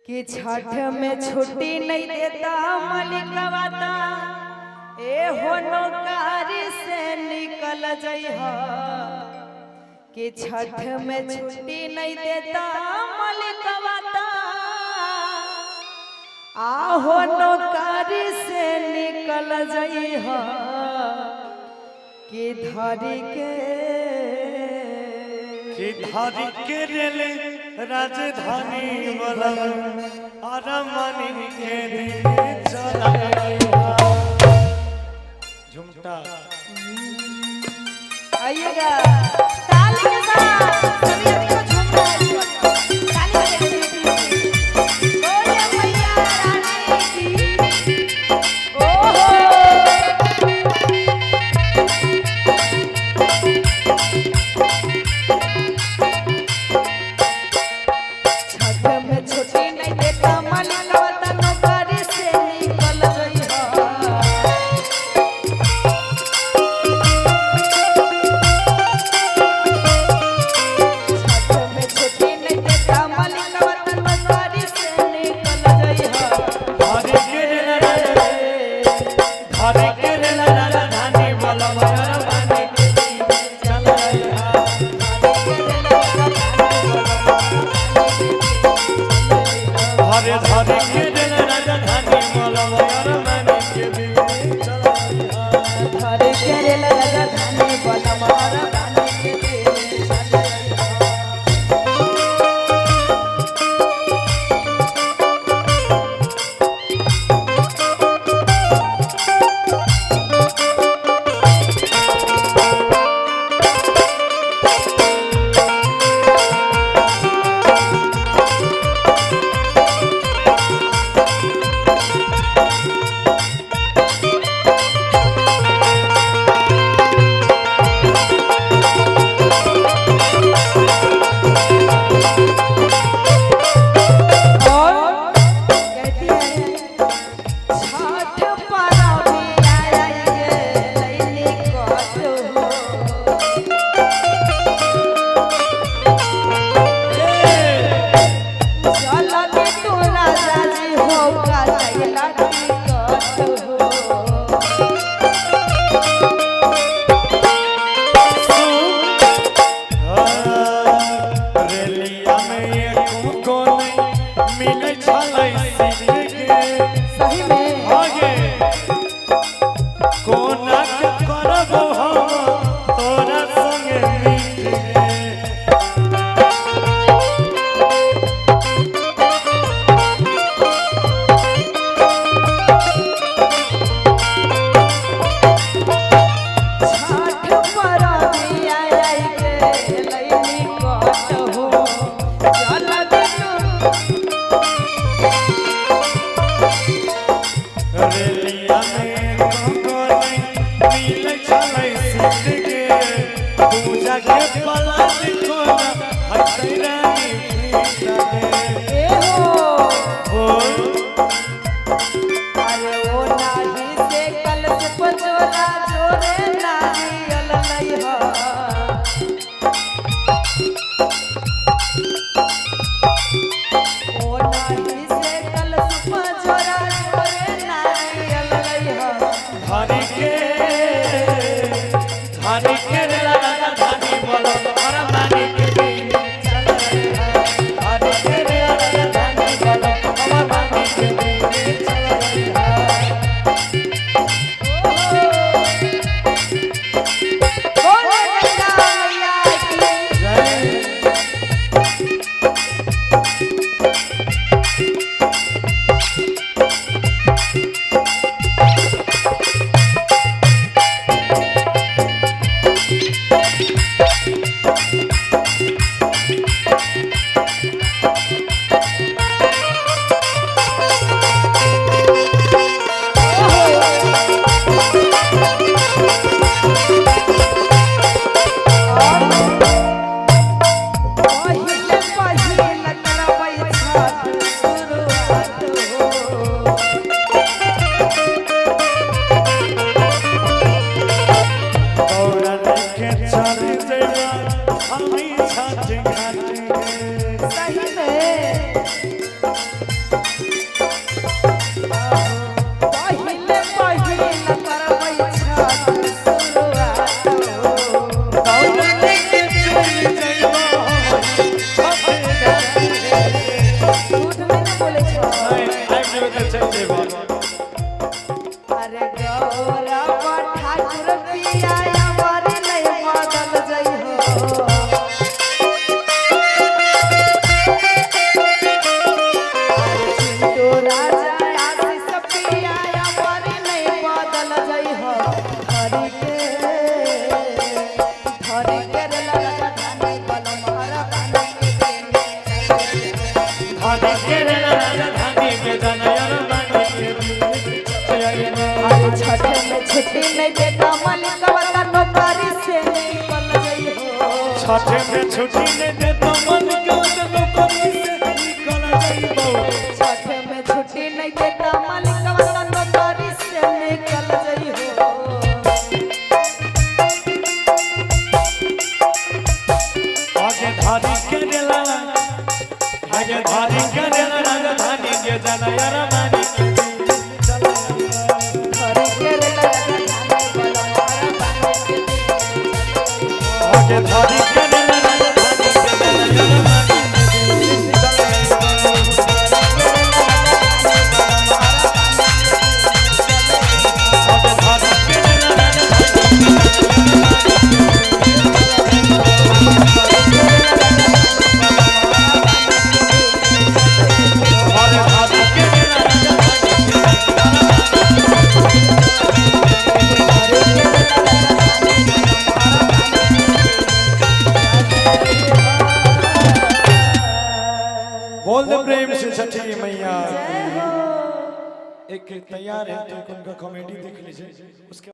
कि छठ में छुट्टी नहीं देता मलिकवाता ए हो नौकारी से निकल जइहा कि छठ में छुट्टी नहीं देता मलिकवाता आहो नौकारी से निकल जइहा कि धरी के रेले राजधानी बलम अरमनी के चला झुमटा आइएगा ताली के साथ सभी को झूमना है ताली बजाइए बोले मैया रानी की ओहो पहिले पहिले करबै छठ शुरुआत दौड़ लेके चली जइबो छठे घाटी रे झूठ में न बोले छो आइ जेबे त चल जेबो अरे गौरव ठाकुर पिया अमर नहीं बदल जई हो अरे चिंटू राजा आशीष पिया अमर नहीं बदल जई हो धरी के रे लगा धानी कलम हरा पानी के धानी के रे राजधानी के जनयर मानी के अरे छठ में छुट्टी नहीं देता मालिक वतन नौकरी से निकल गई हो छठे में छुट्टी नहीं देता मन के नौकरी से निकल जइबो छठ में छुट्टी नहीं देता मालिक वतन नौकरी से निकल गई हो आगे धारी के रेला आगे धारी के रेला राजधानी के जनयर मानी के धरी के रे लगा धानी कलम हरा पानी के आगे धारी के रेला राजधानी के जनयर मानी आगे धारी के रेला राजधानी बोल दे प्रेम से छठी मैया एक तैयार है तो उनका कॉमेडी देख लीजिए उसके